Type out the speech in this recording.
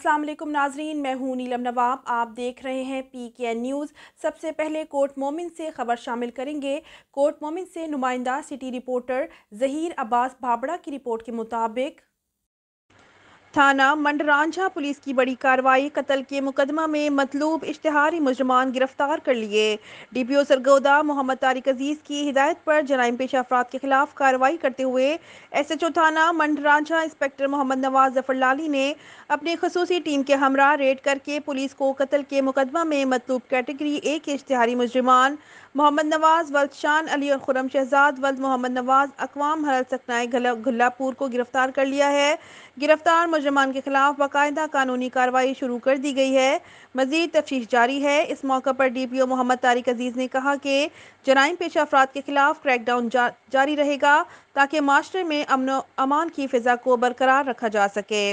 अस्सलाम वालेकुम नाजरीन, मैं हूँ नीलम नवाब। आप देख रहे हैं PKN न्यूज़। सबसे पहले कोट मोमिन से खबर शामिल करेंगे। कोट मोमिन से नुमाइंदा सिटी रिपोर्टर ज़हीर अब्बास भाबड़ा की रिपोर्ट के मुताबिक थाना मंडरांझा पुलिस की बड़ी कार्रवाई, कत्ल के मुकदमा में मतलूब इश्तिहारी मुजरमान गिरफ्तार कर लिए। DPO सरगोदा मोहम्मद तारिक अजीज की हिदायत पर जराइम पेशा अफराद के खिलाफ कार्रवाई करते हुए SHO थाना मंडरांझा इंस्पेक्टर मोहम्मद नवाज जफरलाली ने अपनी खसूसी टीम के हमरा रेड करके पुलिस को कत्ल के मुकदमा में मतलूब कैटेगरी A के इश्तिहारी मुजरमान मोहम्मद नवाज वल्द शान अली और खुरम शहजाद वल्द मोहम्मद नवाज अकवाम हरल सकनाई गुल्लापुर को गिरफ्तार कर लिया है। गिरफ्तार मुजरमान के खिलाफ बाकायदा कानूनी कार्रवाई शुरू कर दी गई है। मजीद तफ्तीश जारी है। इस मौके पर DPO मोहम्मद तारिक अजीज ने कहा कि जराइम पेशा अफराद के खिलाफ क्रैकडाउन जारी रहेगा ताकि माशरे में अमन अमान की फिजा को बरकरार रखा जा सके।